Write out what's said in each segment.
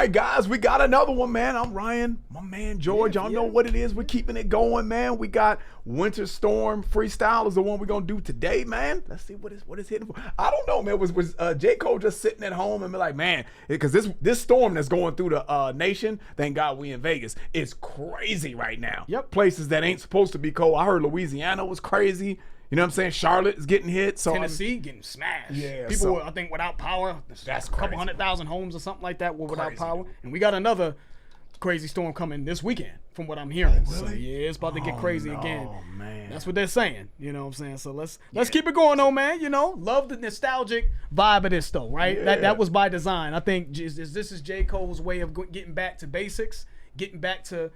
right, guys, we got another one, man. I'm Ryan, my man George. Y'all know what it is. We're keeping it going, man. We got Winter Storm Freestyle is the one we're gonna do today, man. Let's see what is hitting for. I don't know, man. Was J. Cole just sitting at home and be like, man, because this storm that's going through the nation, thank God we in Vegas, is crazy right now. Yep. Places that ain't supposed to be cold. I heard Louisiana was crazy. You know what I'm saying? Charlotte is getting hit. So Tennessee getting smashed. Yeah, People, so- I think, without power. That's a couple crazy. 100,000 homes or something like that were without Crazy. power. And we got another crazy storm coming this weekend, from what I'm hearing. So yeah, it's about to get crazy again. Oh man. That's what they're saying. You know what I'm saying? So let's keep it going, though, man. You know, love the nostalgic vibe of this, though, right? Yeah. That was by design. I think this is J. Cole's way of getting back to basics, getting back to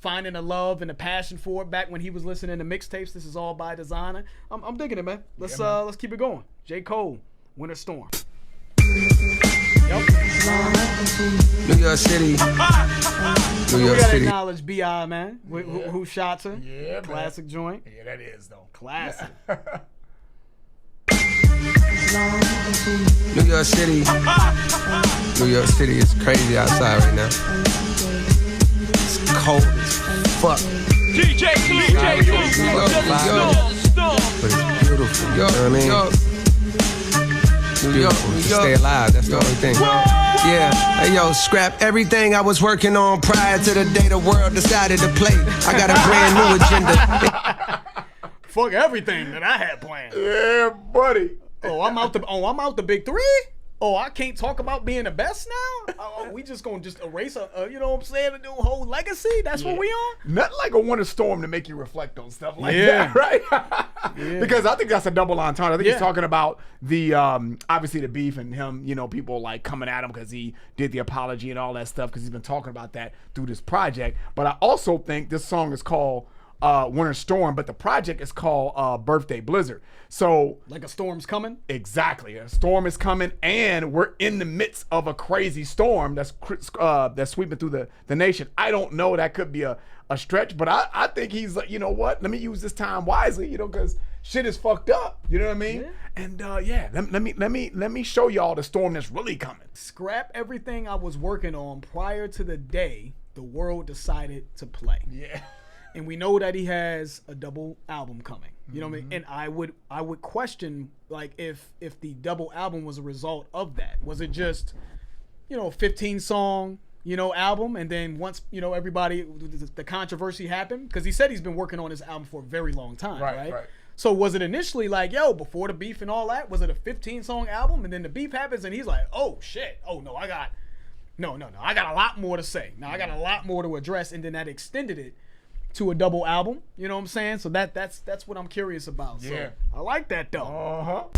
finding a love and a passion for it back when he was listening to mixtapes. This is all by design. I'm digging it, man. Let's keep it going. J. Cole, Winter Storm. Yep. New York City. New We York gotta City. acknowledge B.I., man. Who shot her? Yeah, man. Classic joint. Yeah, that is though. Classic. New York City. New York City is crazy outside right now. It's cold as fuck. DJ Clue, But it's beautiful. You know what I mean? Beautiful. Stay alive. That's the only thing. Yeah. Hey, yo, scrap everything I was working on prior to the day the world decided to play. I got a brand new agenda. Fuck everything that I had planned. Yeah, buddy. I'm out the big three. Oh, I can't talk about being the best now. We just gonna erase you know what I'm saying, a new whole legacy. That's what we on. Nothing like a winter storm to make you reflect on stuff like Yeah. that, right? Because I think that's a double entendre. I think he's Yeah. talking about the obviously the beef and him, you know, people like coming at him because he did the apology and all that stuff because he's been talking about that through this project. But I also think this song is called Winter Storm, but the project is called Birthday Blizzard. So Like a storm's coming. exactly, a storm is coming, and we're in the midst of a crazy storm that's sweeping through the nation. I don't know, that could be a stretch, but I think he's like, you know what? Let me use this time wisely, you know, because shit is fucked up. You know what I mean? Yeah. And let me show y'all the storm that's really coming. Scrap everything I was working on prior to the day the world decided to play. Yeah. And we know that he has a double album coming. You know what I mean? And I would question, like, if the double album was a result of that. Was it just, you know, a 15 song, you know, album, and then once, you know, everybody, the controversy happened? Because he said he's been working on this album for a very long time, right? So was it initially like, yo, before the beef and all that, was it a 15 song album, and then the beef happens and he's like, oh shit, oh no, I got a lot more to say. Now I got a lot more to address, and then that extended it to a double album, you know what I'm saying? So that's what I'm curious about. Yeah. So I like that though.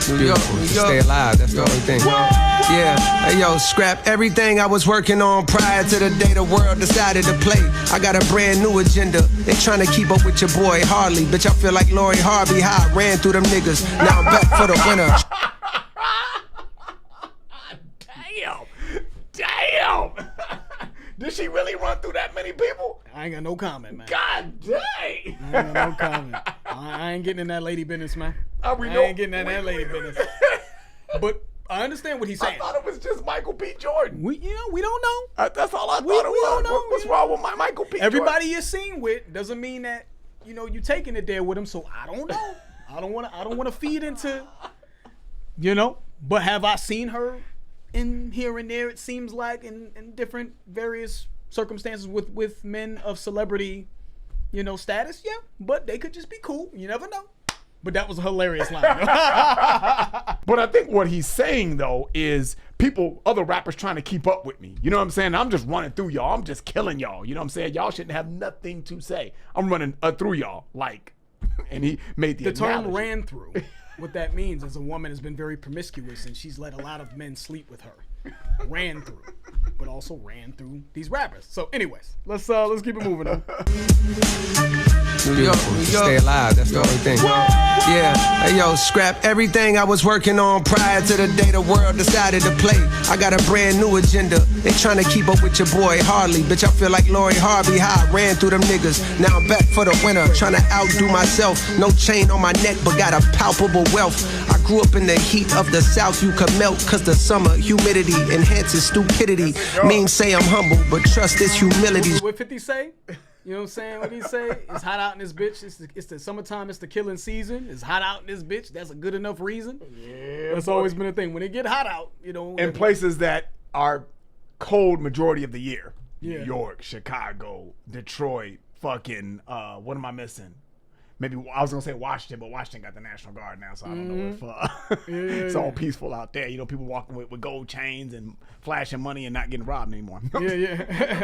New York. Stay alive. That's the only thing. Yeah. Hey, yo, scrap everything I was working on prior to the day the world decided to play. I got a brand new agenda. They trying to keep up with your boy Harley. Bitch, I feel like Lori Harvey. How I ran through them niggas. Now I'm back for the winter. Damn. Did she really run through that many people? I ain't got no comment, man. God dang. I ain't got no comment. I ain't getting in that lady business, man. I ain't getting in that lady business. But I understand what he's saying. I thought it was just Michael P. Jordan. We don't know. That's all I thought it we was. don't know. What's wrong with Michael P. Everybody you're seen with doesn't mean that, you know, you taking it there with him. So I don't know. I don't want to feed into, you know. But have I seen her in here and there? It seems like in different various circumstances with men of celebrity, you know, status. Yeah, but they could just be cool. You never know. But that was a hilarious line. But I think what he's saying, though, is other rappers trying to keep up with me. You know what I'm saying? I'm just running through y'all. I'm just killing y'all. You know what I'm saying? Y'all shouldn't have nothing to say. I'm running through y'all. Like, and he made the term analogy. ran through. What that means is a woman has been very promiscuous and she's let a lot of men sleep with her. Ran through. but also ran through these rappers. So, anyways, let's keep it moving on. New York, stay alive, that's the only thing. Yeah, hey yo, scrap everything I was working on prior to the day the world decided to play. I got a brand new agenda. They trying to keep up with your boy Harley. Bitch, I feel like Lori Harvey, how I ran through them niggas. Now I'm back for the winter, trying to outdo myself. No chain on my neck, but got a palpable wealth. I grew up in the heat of the South, you could melt, cause the summer humidity enhances stupidity. Means say I'm humble, but trust this humility. What 50 say? You know what I'm saying? What he say? It's hot out in this bitch. It's the summertime. It's the killing season. It's hot out in this bitch. That's a good enough reason. Yeah, that's always been a thing. When it get hot out, you know. In places that are cold majority of the year. Yeah. New York, Chicago, Detroit, fucking, what am I missing? Maybe I was gonna say Washington, but Washington got the National Guard now, so I don't know if it's all peaceful out there. You know, people walking with gold chains and flashing money and not getting robbed anymore. Yeah.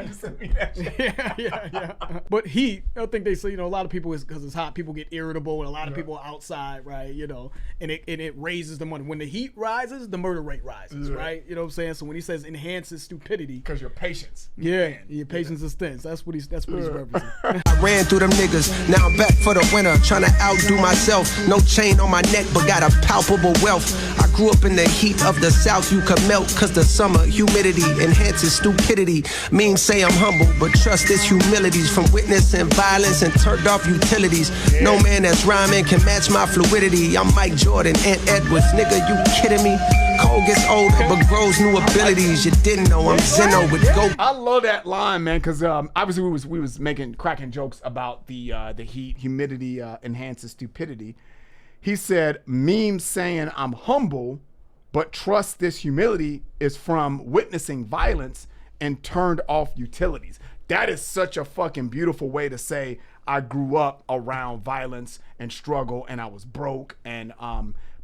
But heat, I think they say, you know, a lot of people is because it's hot, people get irritable, and a lot of people are outside, right? You know, and it raises the money. When the heat rises, the murder rate rises, right? You know what I'm saying? So when he says enhances stupidity, because your patience, your patience is thin. That's what he's referencing. I ran through them niggas, now I'm back for the winter. Trying to outdo myself, no chain on my neck, but got a palpable wealth. I grew up in the heat of the South, you could melt, cause the summer humidity enhances stupidity. Means say I'm humble, but trust this humility's from witnessing violence and turned off utilities. No man that's rhyming can match my fluidity. I'm Mike Jordan, Ant Edwards, nigga, you kidding me? Cole gets older, but grows new abilities. You didn't know I'm Zeno with Go. I love that line, man, because obviously we was cracking jokes about the heat, humidity enhances stupidity. He said, memes saying I'm humble, but trust this humility is from witnessing violence and turned off utilities. That is such a fucking beautiful way to say I grew up around violence and struggle, and I was broke, and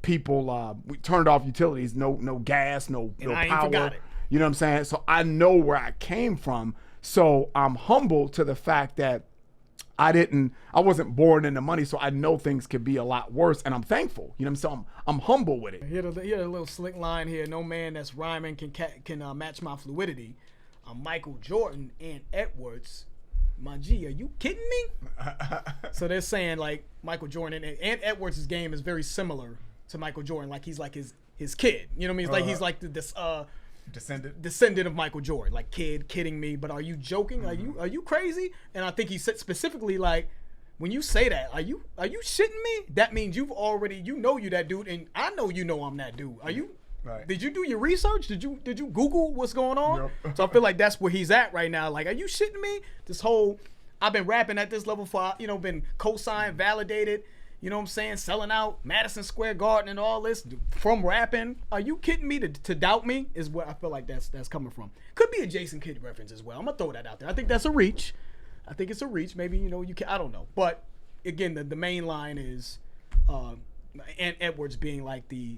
people we turned off utilities, no gas, no power. You know what I'm saying? So I know where I came from. So I'm humble to the fact that I wasn't born into money, so I know things could be a lot worse, and I'm thankful. You know what I'm saying? I'm humble with it. He had a little slick line here. No man that's rhyming can match my fluidity. I'm Michael Jordan and Edwards. My G, are you kidding me? So they're saying like Michael Jordan and Edwards' game is very similar to Michael Jordan. Like he's like his kid. You know what I mean? He's like this descendant of Michael Jordan, like kidding me, but are you joking? Are you crazy? And I think he said specifically, like, when you say that, are you shitting me? That means you've already, you that dude, and I know I'm that dude. Are you? Right. Did you do your research? Did you Google what's going on? Yep. So I feel like that's where he's at right now. Like, are you shitting me? This whole, I've been rapping at this level for, been co-signed, validated. You know what I'm saying? Selling out Madison Square Garden and all this from rapping. Are you kidding me? To doubt me is where I feel like that's coming from. Could be a Jason Kidd reference as well. I'm gonna throw that out there. I think that's a reach. I think it's a reach. Maybe you can. I don't know. But again, the main line is Ant Edwards being like the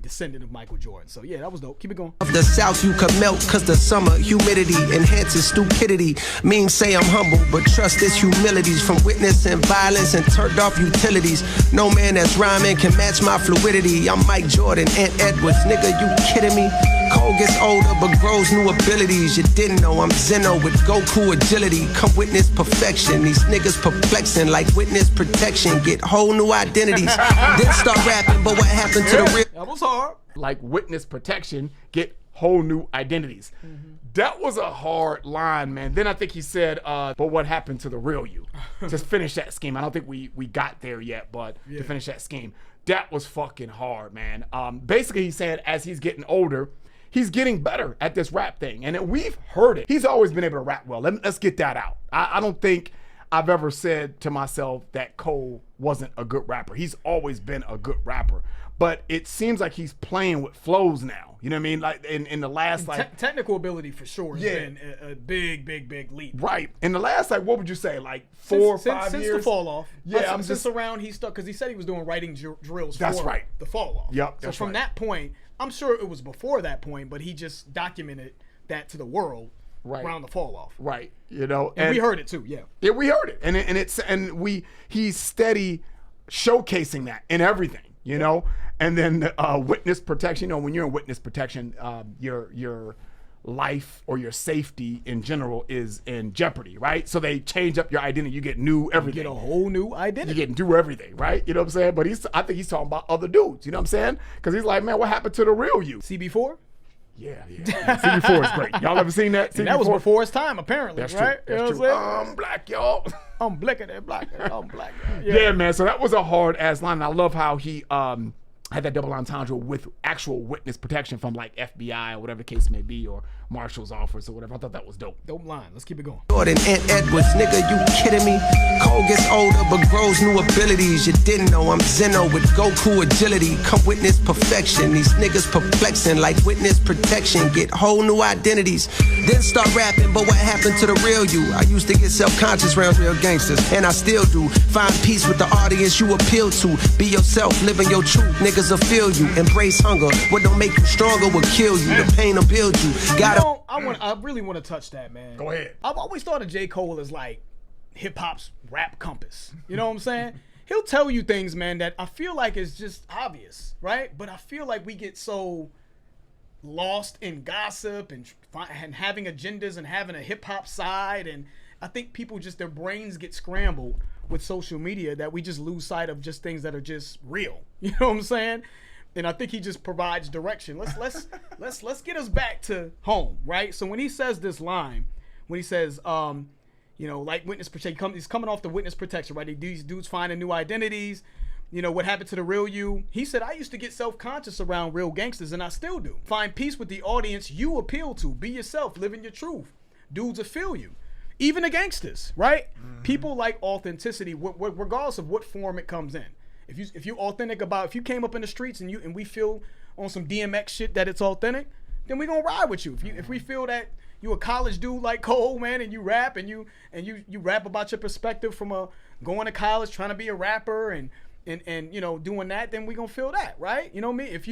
descendant of Michael Jordan. So yeah, that was dope. Keep it going. Of the South you could melt, cause the summer humidity enhances stupidity. Means say I'm humble, but trust this humility's from witnessing violence and turned off utilities. No man that's rhyming can match my fluidity. I'm Mike Jordan, Ant Edwards, nigga, you kidding me? Cole gets older but grows new abilities. You didn't know I'm Zeno with Goku agility. Come witness perfection. These niggas perplexing like witness protection. Get whole new identities. Then start rapping, but what happened to the real? That was hard. Like witness protection, get whole new identities. Mm-hmm. That was a hard line, man. Then I think he said, but what happened to the real you? To finish that scheme. I don't think we got there yet, but to finish that scheme. That was fucking hard, man. Basically, he said as he's getting older, he's getting better at this rap thing. And we've heard it. He's always been able to rap well. Let's get that out. I don't think I've ever said to myself that Cole wasn't a good rapper. He's always been a good rapper. But it seems like he's playing with flows now. You know what I mean? Like in the last technical ability for sure has been a big leap. Right. In the last what would you say, like 4 or 5 years? Since the fall off. Yeah, I'm just around. He stuck because he said he was doing writing drills. That's for right. The fall off. Yep. So from that point, I'm sure it was before that point, but he just documented that to the world around the fall off. Right. You know, and we heard it too. Yeah. Yeah, we heard it, he's steady showcasing that in everything. You know, and then witness protection. You know, when you're in witness protection, your life or your safety in general is in jeopardy, right? So they change up your identity. You get new everything. You get a whole new identity. You get new everything, right? You know what I'm saying? But I think he's talking about other dudes. You know what I'm saying? Because he's like, man, what happened to the real you? CB4? Yeah. CB4 is great. Y'all ever seen that? And that was before his time, apparently. That's right? true. That's you know true. I'm black, y'all. I'm blacker than black. I'm black. Yeah, man. So that was a hard ass line. And I love how he had that double entendre with actual witness protection from like FBI or whatever the case may be, or Marshall's office or whatever. I thought that was dope. Dope line. Let's keep it going. Jordan and Edwards, nigga, you kidding me? Cole gets older but grows new abilities. You didn't know I'm Zeno with Goku agility. Come witness perfection. These niggas perplexing like witness protection. Get whole new identities. Then start rapping, but what happened to the real you? I used to get self-conscious around real gangsters, and I still do. Find peace with the audience you appeal to. Be yourself, living your truth. Niggas will feel you. Embrace hunger. What don't make you stronger will kill you. The pain will build you. I really want to touch that, man. Go ahead. I've always thought of J. Cole as like hip hop's rap compass. You know what I'm saying? He'll tell you things, man, that I feel like is just obvious, right? But I feel like we get so lost in gossip and having agendas and having a hip hop side, and I think people just, their brains get scrambled with social media that we just lose sight of just things that are just real. You know what I'm saying? And I think he just provides direction. Let's get us back to home, right? So when he says this line, when he says, like witness protection, he's coming off the witness protection, right? These dudes finding new identities. You know, what happened to the real you? He said, I used to get self-conscious around real gangsters, and I still do. Find peace with the audience you appeal to. Be yourself, live in your truth. Dudes will feel you. Even the gangsters, right? Mm-hmm. People like authenticity, regardless of what form it comes in. If you authentic about, if you came up in the streets and we feel on some DMX shit that it's authentic, then we gonna ride with you. If we feel that you a college dude like Cole, man, and you rap and you rap about your perspective from going to college, trying to be a rapper and you know, doing that, then we gonna feel that, right? You know what I mean? If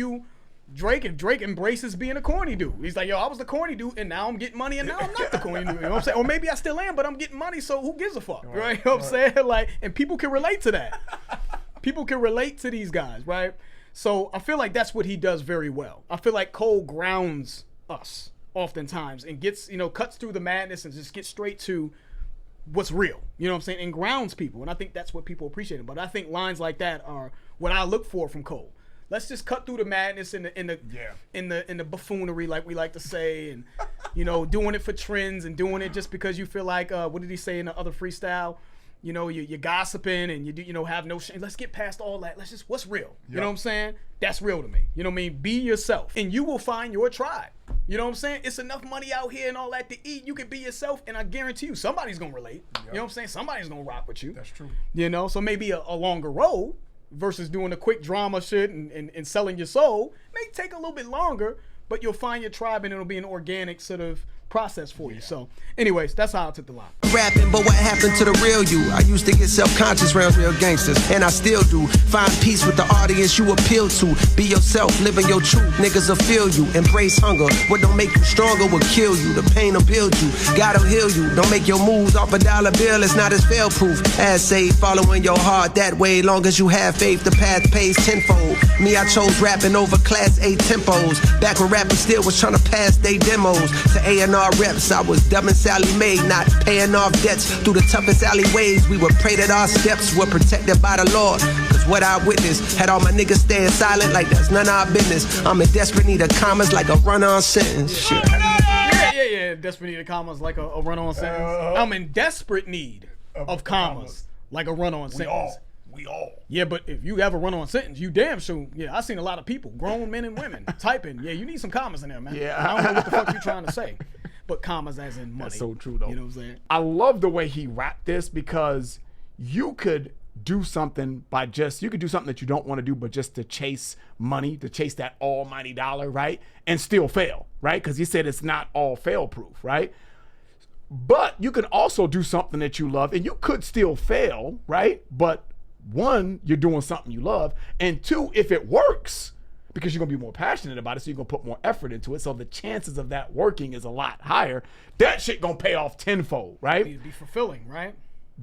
Drake embraces being a corny dude, he's like, yo, I was the corny dude and now I'm getting money and now I'm not the corny dude. You know what I'm saying? Or maybe I still am, but I'm getting money, so who gives a fuck, right? You know what I'm saying? Like, and people can relate to that. People can relate to these guys, right? So I feel like that's what he does very well. I feel like Cole grounds us oftentimes and gets, cuts through the madness and just gets straight to what's real. You know what I'm saying? And grounds people. And I think that's what people appreciate him. But I think lines like that are what I look for from Cole. Let's just cut through the madness and the buffoonery, like we like to say, and doing it for trends and doing it just because you feel like what did he say in the other freestyle? You're gossiping and you have no shame. Let's get past all that. Let's just, what's real? Yep. You know what I'm saying? That's real to me. You know what I mean? Be yourself and you will find your tribe. You know what I'm saying? It's enough money out here and all that to eat. You can be yourself and I guarantee you somebody's going to relate. Yep. You know what I'm saying? Somebody's going to rock with you. That's true. So maybe a longer road versus doing the quick drama shit and selling your soul may take a little bit longer, but you'll find your tribe and it'll be an organic sort of process for you. So anyways, that's how I took the line. Rapping, but what happened to the real you? I used to get self-conscious around real gangsters, and I still do. Find peace with the audience you appeal to. Be yourself, live in your truth. Niggas will feel you. Embrace hunger. What don't make you stronger will kill you. The pain will build you. God'll heal you. Don't make your moves off a dollar bill. It's not as fail-proof as say following your heart that way. Long as you have faith, the path pays tenfold. Me, I chose rapping over Class A tempos. Back when rapping still was trying to pass they demos to A&R reps. I was dubbing Sally Mae, not paying off debts through the toughest alleyways. We would pray that our steps were protected by the Lord. Cause what I witnessed had all my niggas staying silent like that's none of our business. I'm in desperate need of commas like a run-on sentence. Shit. Yeah. Desperate need of commas like a run-on sentence. I'm in desperate need of commas like a run-on sentence. We all. Yeah, but if you have a run-on sentence, you damn sure. Yeah, I seen a lot of people, grown men and women, typing. Yeah, you need some commas in there, man. Yeah. I don't know what the fuck you trying to say. But commas as in money. That's so true, though. You know what I'm saying? I love the way he rapped this because you could do something you could do something that you don't want to do, but just to chase money, to chase that almighty dollar, right? And still fail, right? Because he said it's not all fail-proof, right? But you can also do something that you love and you could still fail, right? But one, you're doing something you love. And two, if it works, because you're going to be more passionate about it, so you're going to put more effort into it. So the chances of that working is a lot higher. That shit going to pay off tenfold, right? It'd be fulfilling, right?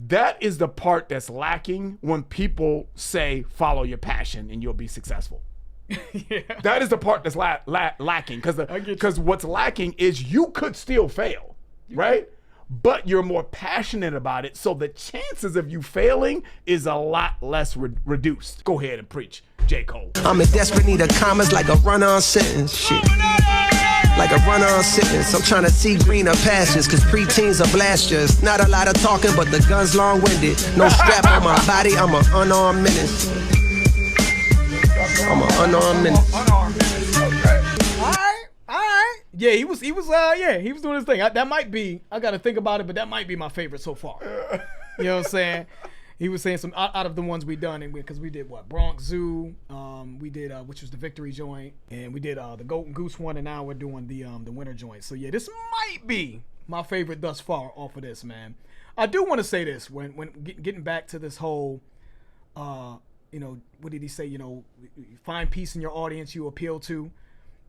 That is the part that's lacking when people say, follow your passion and you'll be successful. Yeah. That is the part that's lacking, because what's lacking is you could still fail, right? But you're more passionate about it, so the chances of you failing is a lot less reduced. Go ahead and preach, J. Cole. I'm in desperate need of commas like a run-on sentence. Shit. Like a run-on sentence. I'm trying to see greener pastures, cause preteens are blasters. Not a lot of talking, but the gun's long-winded. No strap on my body, I'm an unarmed menace. I'm an unarmed menace. All right. Yeah, he was doing his thing. That might be, I got to think about it, but that might be my favorite so far. You know what I'm saying? He was saying some out of the ones we done, because we did what, Bronx Zoo, we did which was the Victory joint, and we did the Goat and Goose one, and now we're doing the Winter joint. So yeah, this might be my favorite thus far off of this, man. I do want to say this when getting back to this whole, you know, what did he say? You know, find peace in your audience you appeal to.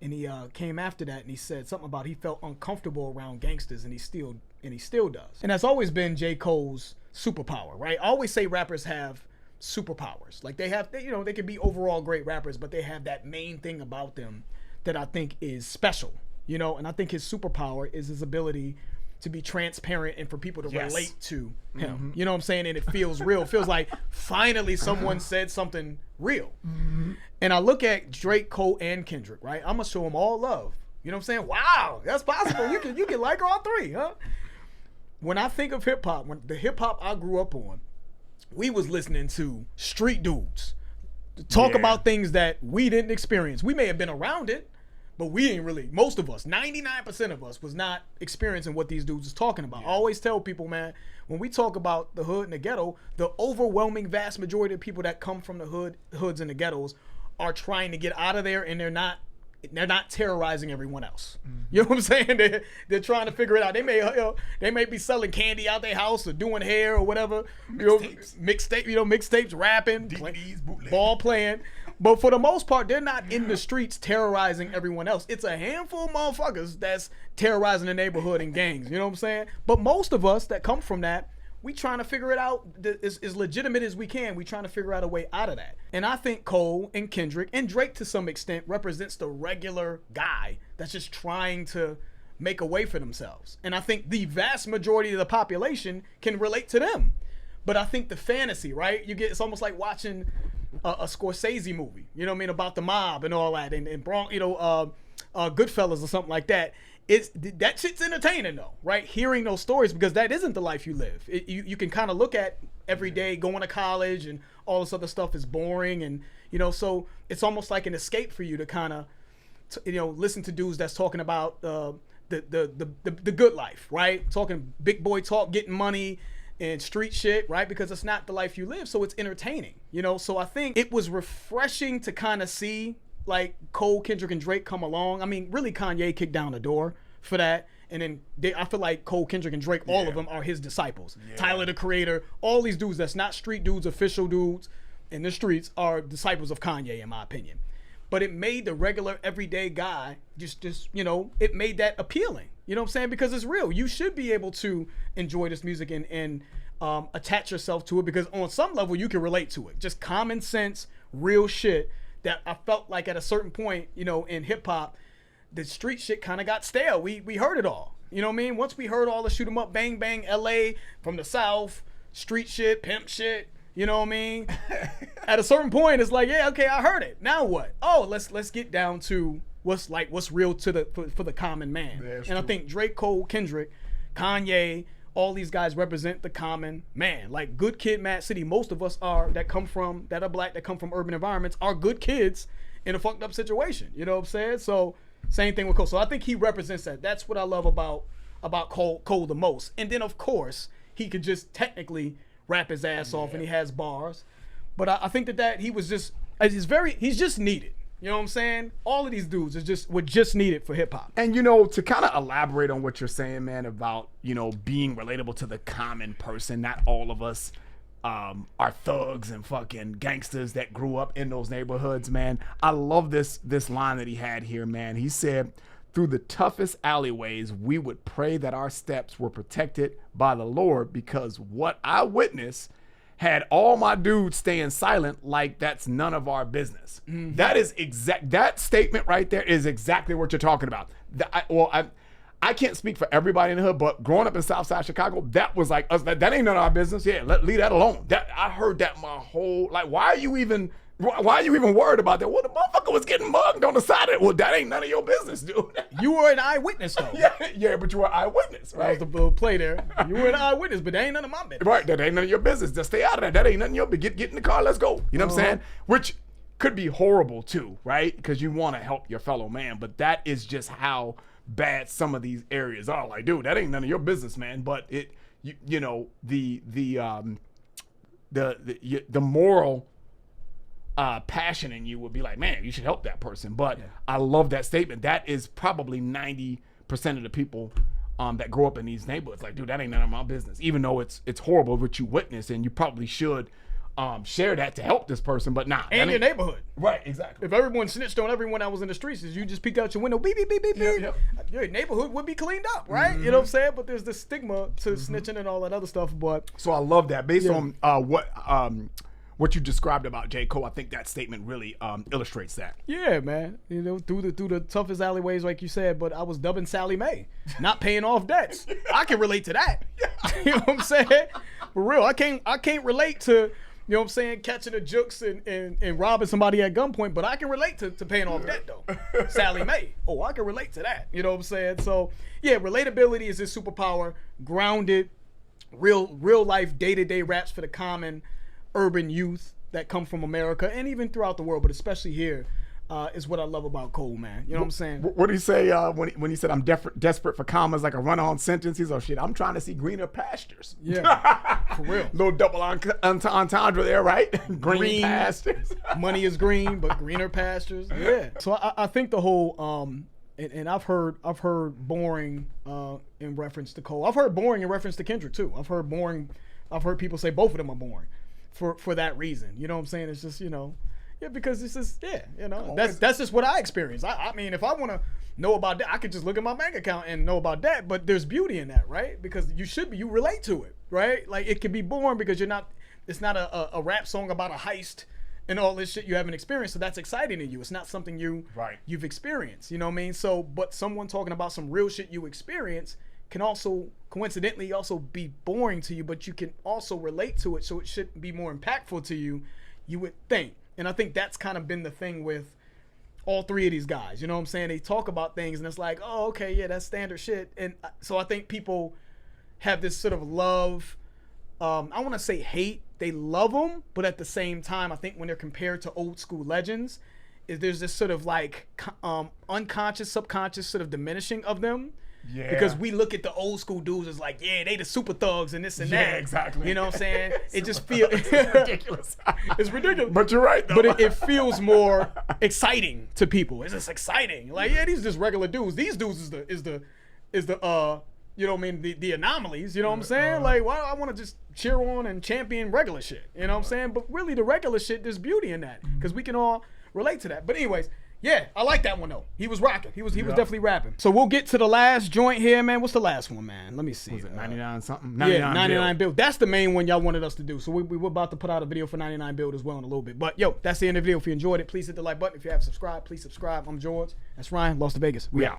And he came after that and he said something about he felt uncomfortable around gangsters, and he still does. And that's always been J. Cole's superpower, right? I always say rappers have superpowers. Like they can be overall great rappers, but they have that main thing about them that I think is special, you know? And I think his superpower is his ability to be transparent and for people to relate to him. Mm-hmm. You know what I'm saying? And it feels real. It feels like finally someone said something real. Mm-hmm. And I look at Drake, Cole, and Kendrick, right? I'm gonna show them all love. You know what I'm saying? Wow, that's possible. You can like all three, huh? When I think of hip hop, when the hip hop I grew up on, we was listening to street dudes talk about things that we didn't experience. We may have been around it, but we ain't really, most of us, 99% of us was not experiencing what these dudes was talking about. I always tell people, man, when we talk about the hood and the ghetto, the overwhelming vast majority of people that come from the hoods and the ghettos are trying to get out of there, and they're not terrorizing everyone else. Mm-hmm. You know what I'm saying? They're trying to figure it out. They may be selling candy out their house or doing hair or whatever. Mixtapes, rapping, DVDs, ball playing. But for the most part, they're not in the streets terrorizing everyone else. It's a handful of motherfuckers that's terrorizing the neighborhood and gangs. You know what I'm saying? But most of us that come from that, we trying to figure it out as legitimate as we can. We trying to figure out a way out of that. And I think Cole and Kendrick and Drake to some extent represents the regular guy that's just trying to make a way for themselves. And I think the vast majority of the population can relate to them. But I think the fantasy, right? It's almost like watching a Scorsese movie, you know what I mean, about the mob and all that, and Goodfellas or something like that. That shit's entertaining though, right? Hearing those stories, because that isn't the life you live. You can kind of look at every day going to college and all this other stuff is boring, and so it's almost like an escape for you to kind of listen to dudes that's talking about the good life, right? Talking big boy talk, getting money and street shit, right? Because it's not the life you live, so it's entertaining, So I think it was refreshing to kind of see like Cole, Kendrick, and Drake come along. I mean, really, Kanye kicked down the door for that, and then I feel like Cole, Kendrick, and Drake, all of them are his disciples. Yeah. Tyler, the Creator, all these dudes that's not street dudes, official dudes in the streets are disciples of Kanye, in my opinion. But it made the regular, everyday guy just it made that appealing. You know what I'm saying? Because it's real. You should be able to enjoy this music and attach yourself to it, because on some level you can relate to it. Just common sense, real shit that I felt like at a certain point, in hip hop, the street shit kind of got stale. We heard it all. You know what I mean? Once we heard all the shoot 'em up, bang bang, LA from the South, street shit, pimp shit. You know what I mean? At a certain point, it's like, yeah, okay, I heard it. Now what? Oh, let's get down to what's real to for the common man. Yeah, and true. I think Drake, Cole, Kendrick, Kanye, all these guys represent the common man. Like Good Kid, Mad City. Most of us that are black, that come from urban environments, are good kids in a fucked up situation. You know what I'm saying? So same thing with Cole. So I think he represents that. That's what I love about Cole the most. And then of course he could just technically rap his ass off, and he has bars. But I think that he's just needed. You know what I'm saying? All of these dudes were just needed for hip hop. And to kind of elaborate on what you're saying, man, about being relatable to the common person. Not all of us are thugs and fucking gangsters that grew up in those neighborhoods, man. I love this line that he had here, man. He said, "Through the toughest alleyways, we would pray that our steps were protected by the Lord, because what I witnessed had all my dudes staying silent like that's none of our business. That is that statement right there is exactly what you're talking about. I can't speak for everybody in the hood, but growing up in Southside Chicago, that was like us. That ain't none of our business. Yeah, leave that alone. I heard that my whole like. Why are you even worried about that? Well, the motherfucker was getting mugged on the side of it. Well, that ain't none of your business, dude. You were an eyewitness, though. yeah, but you were an eyewitness, right? That was the little play there. You were an eyewitness, but that ain't none of my business. Right, that ain't none of your business. Just stay out of that. That ain't none of your business. Get in the car, let's go. You know what I'm saying? Which could be horrible, too, right? Because you want to help your fellow man, but that is just how bad some of these areas are. Like, dude, that ain't none of your business, man. But the moral passion in you would be like, man, you should help that person. But I love that statement. That is probably 90% of the people that grow up in these neighborhoods. Like, dude, that ain't none of my business. Even though it's horrible what you witness, and you probably should share that to help this person, but nah. And your neighborhood. Right, exactly. If everyone snitched on everyone that was in the streets, you just peeked out your window, beep, beep, beep, beep, beep, your neighborhood would be cleaned up, right? You know what I'm saying? But there's this stigma to snitching and all that other stuff. But so I love that. Based on what you described about J. Cole, I think that statement really illustrates that. Yeah, man. You know, through the toughest alleyways, like you said, but I was dubbing Sally Mae, not paying off debts. I can relate to that. You know what I'm saying? For real, I can't relate to, you know what I'm saying, catching the jukes and robbing somebody at gunpoint, but I can relate to paying off debt, though. Sally Mae. Oh, I can relate to that. You know what I'm saying? So, yeah, relatability is this superpower, grounded, real life, day-to-day raps for the common urban youth that come from America and even throughout the world, but especially here, is what I love about Cole, man. You know what I'm saying? What did he say when he said, I'm desperate for commas, like a run-on sentence? He's, oh, shit, I'm trying to see greener pastures. Yeah, for real. Little double entendre there, right? Green pastures. Money is green, but greener pastures. Yeah. So I think the whole, and I've heard boring in reference to Cole. I've heard boring in reference to Kendrick, too. I've heard people say both of them are boring for that reason. You know what I'm saying? It's just, yeah, because this is, that's just what I experience. I mean, if I want to know about that, I could just look at my bank account and know about that, but there's beauty in that, right? Because you relate to it, right? Like, it can be boring because it's not a rap song about a heist and all this shit you haven't experienced, so that's exciting to you. It's not something you've experienced, you know what I mean? So, but someone talking about some real shit you experience can also coincidentally also be boring to you, but you can also relate to it, so it should be more impactful to you, you would think. And I think that's kind of been the thing with all three of these guys. You know what I'm saying? They talk about things and it's like, oh, okay, yeah, that's standard shit. And so I think people have this sort of love, I want to say hate. They love them, but at the same time, I think when they're compared to old school legends, there's this sort of like unconscious, subconscious sort of diminishing of them. Yeah. Because we look at the old school dudes as like, yeah, they the super thugs and this and that. Yeah, exactly. You know what I'm saying? It just feels ridiculous. It's ridiculous. But you're right, though. But it feels more exciting to people. It's just exciting. Like, yeah, these are just regular dudes. These dudes is the you know what I mean, the anomalies, you know what I'm saying? Like, well, I want to just cheer on and champion regular shit. You know what I'm saying? But really the regular shit, there's beauty in that. Because we can all relate to that. But anyways, yeah, I like that one though. He was rocking. He was definitely rapping. So we'll get to the last joint here, man. What's the last one, man? Let me see. Was it 99 something? 99 build. That's the main one y'all wanted us to do. So we're about to put out a video for 99 build as well in a little bit. But yo, that's the end of the video. If you enjoyed it, please hit the like button. If you haven't subscribed, please subscribe. I'm George. That's Ryan. Lost to Vegas. We out.